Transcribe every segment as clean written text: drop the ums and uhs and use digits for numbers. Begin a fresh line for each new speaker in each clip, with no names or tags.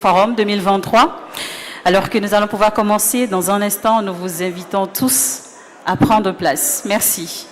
Forum 2023. Alors que nous allons pouvoir commencer dans un instant, nous vous invitons tous à prendre place. Merci.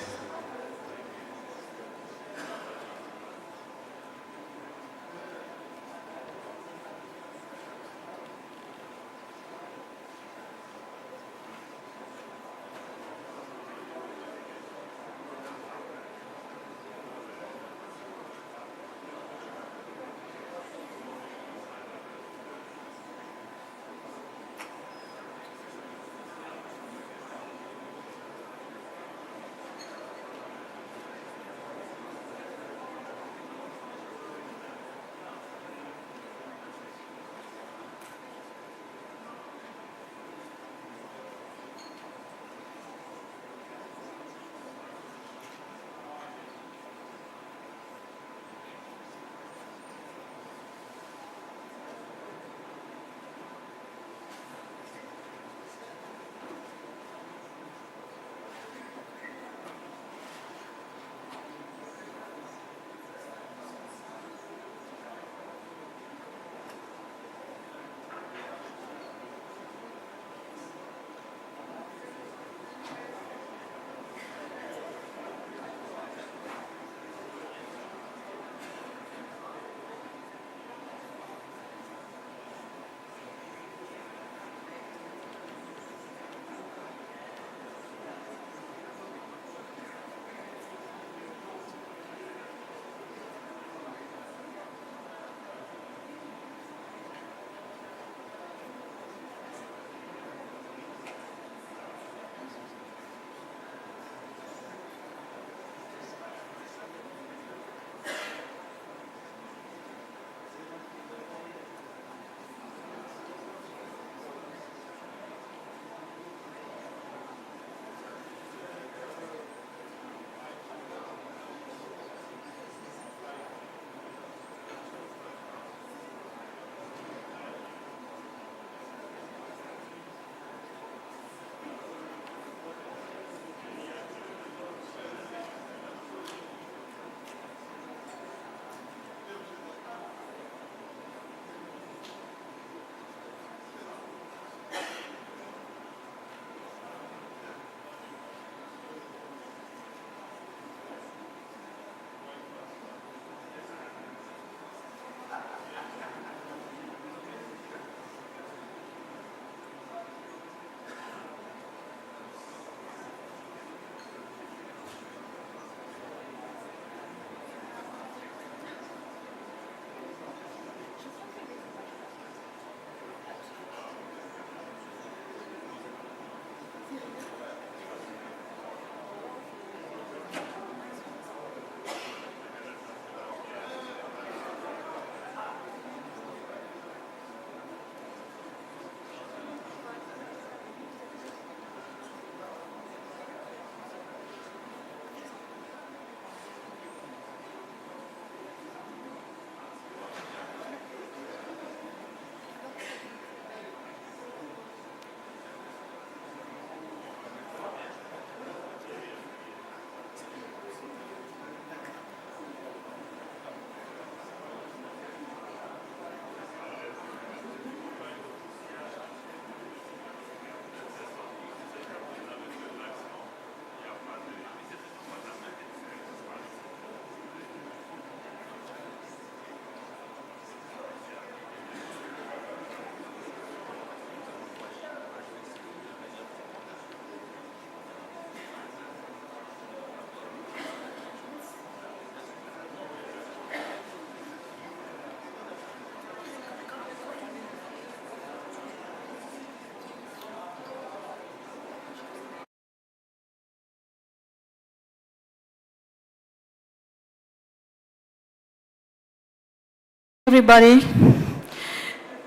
Everybody,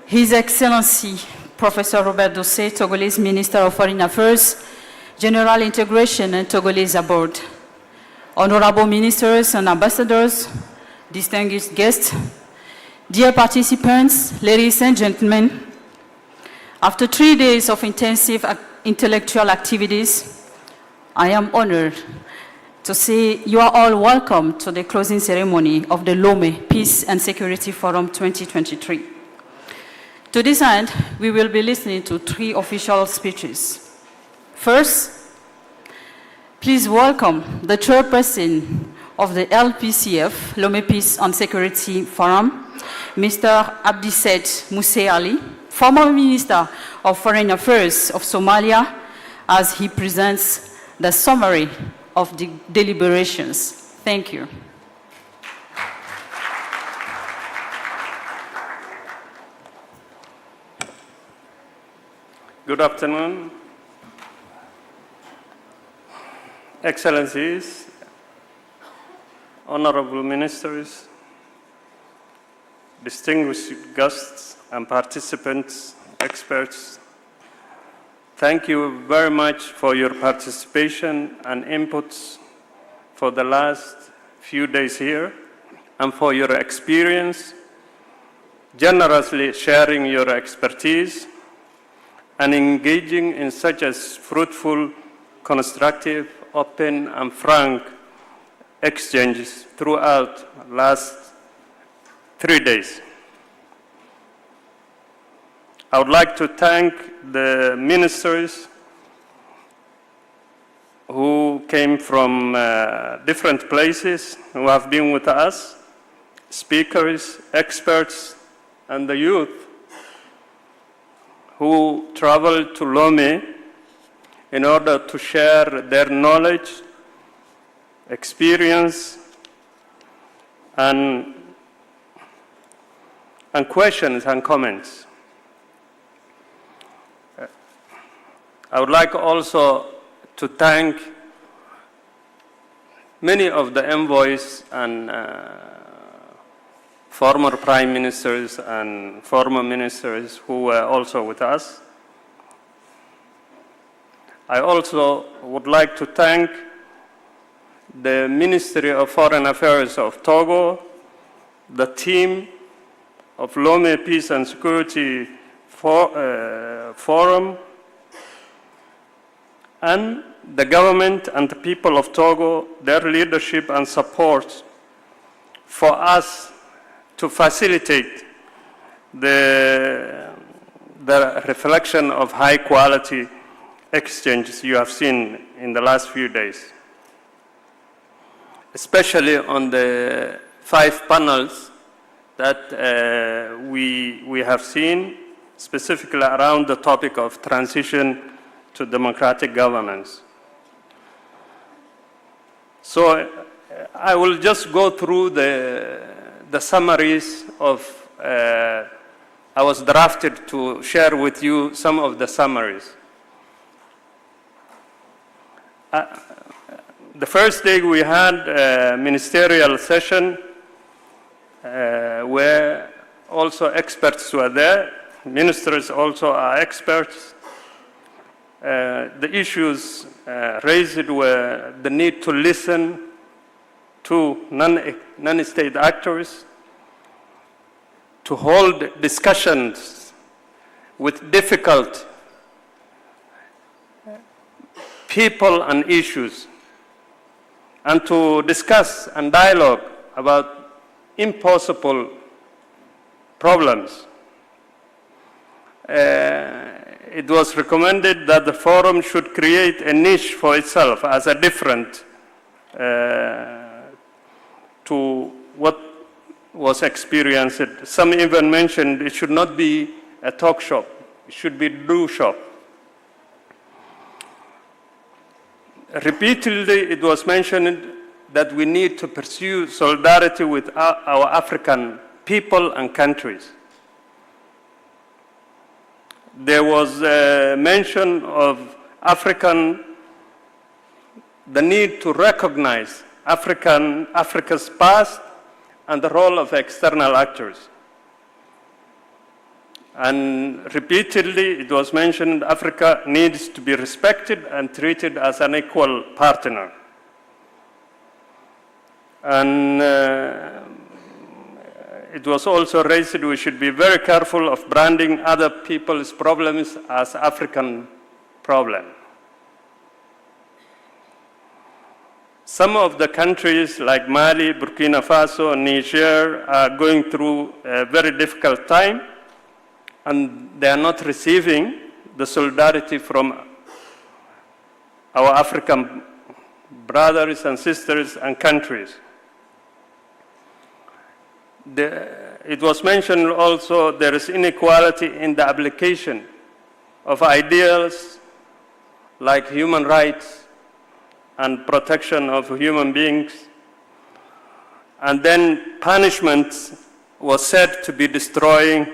His Excellency Professor Robert Dossé, Togolese Minister of Foreign Affairs, General Integration and Togolese Aboard, Honorable Ministers and Ambassadors, distinguished guests, dear participants, ladies and gentlemen, after 3 days of intensive intellectual activities, I am honored to say you are all welcome to the closing ceremony of the Lome Peace and Security Forum 2023. To this end, we will be listening to 3 official speeches. First, please welcome the chairperson of the LPSF, Lome Peace and Security Forum, Mr. Abdiset Muse Ali, former Minister of Foreign Affairs of Somalia, as he presents the summary of the deliberations. Thank you.
Good afternoon, Excellencies, Honorable Ministers, distinguished guests and participants, experts. Thank you very much for your participation and inputs for the last few days here and for your experience, generously sharing your expertise and engaging in such as fruitful, constructive, open, and frank exchanges throughout last 3 days. I would like to thank the ministers who came from different places, who have been with us, speakers, experts, and the youth who traveled to Lome in order to share their knowledge, experience, and questions and comments. I would like also to thank many of the envoys and former prime ministers and former ministers who were also with us. I also would like to thank the Ministry of Foreign Affairs of Togo, the team of Lome Peace and Security Forum, and the government and the people of Togo, their leadership and support for us to facilitate the reflection of high quality exchanges you have seen in the last few days, especially on the 5 panels that we have seen, specifically around the topic of transition to democratic governance. So I will just go through the summaries of, I was drafted to share with you some of the summaries. The first day we had a ministerial session where also experts were there. Ministers also are experts. The issues raised were the need to listen to non-state actors, to hold discussions with difficult people and issues, and to discuss and dialogue about impossible problems. It was recommended that the forum should create a niche for itself as a different to what was experienced. Some even mentioned it should not be a talk shop, it should be do shop. Repeatedly, it was mentioned that we need to pursue solidarity with our African people and countries. There was a mention of the need to recognize Africa's past and the role of external actors. And repeatedly, it was mentioned Africa needs to be respected and treated as an equal partner. And it was also raised we should be very careful of branding other people's problems as African problem. Some of the countries like Mali, Burkina Faso, Niger are going through a very difficult time. and they are not receiving the solidarity from our African brothers and sisters and countries. It was mentioned also there is inequality in the application of ideals like human rights and protection of human beings. And then punishment was said to be destroying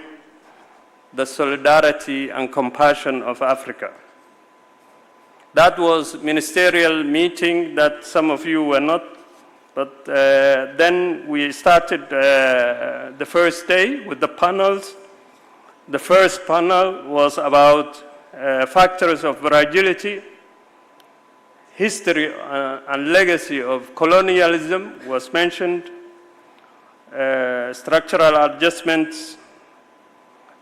the solidarity and compassion of Africa. That was a ministerial meeting that some of you were not, but then we started the first day with the panels. The first panel was about factors of fragility, history and legacy of colonialism was mentioned, structural adjustments,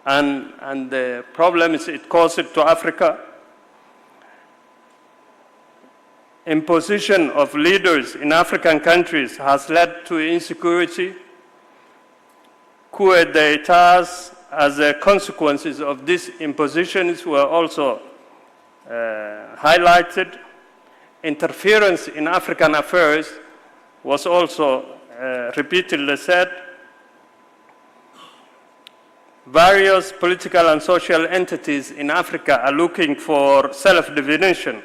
and the problems it caused to Africa. Imposition of leaders in African countries has led to insecurity. Coup d'etats as a consequences of these impositions were also highlighted. Interference in African affairs was also repeatedly said. Various political and social entities in Africa are looking for self-definition.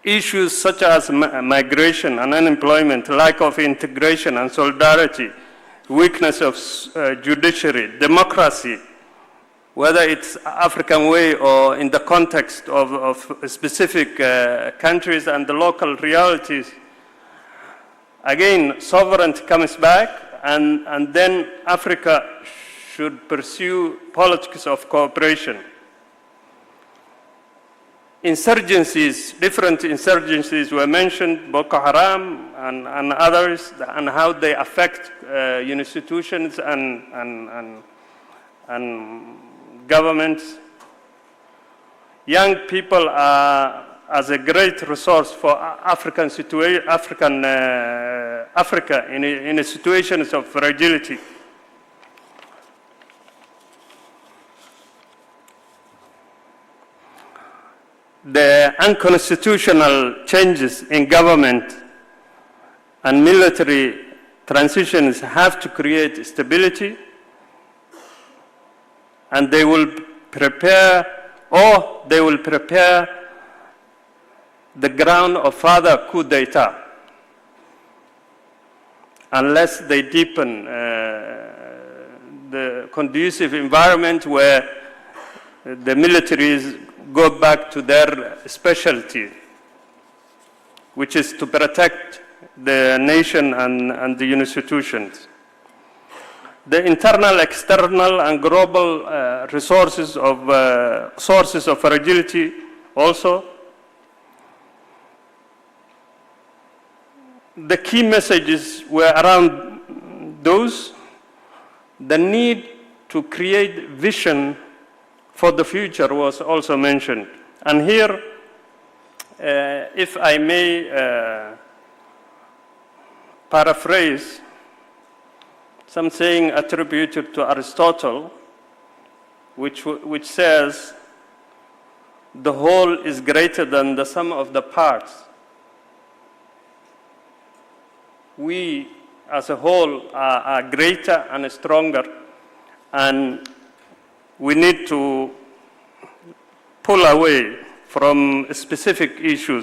Issues such as migration and unemployment, lack of integration and solidarity, weakness of judiciary, democracy, whether it's African way or in the context of specific countries and the local realities. Again, sovereignty comes back, and then Africa should pursue politics of cooperation. Insurgencies, different insurgencies were mentioned, Boko Haram and others, and how they affect institutions and governments. Young people are as a great resource for Africa in a situations of fragility. The unconstitutional changes in government and military transitions have to create stability, and they will prepare the ground of further coup d'etat unless they deepen the conducive environment where the militaries go back to their specialty, which is to protect the nation and the institutions. The internal, external, and global sources of fragility also. The key messages were around those. The need to create vision for the future was also mentioned. And here, if I may paraphrase some saying attributed to Aristotle, which says, the whole is greater than the sum of the parts. We, as a whole, are greater and stronger, and we need to pull away from specific issues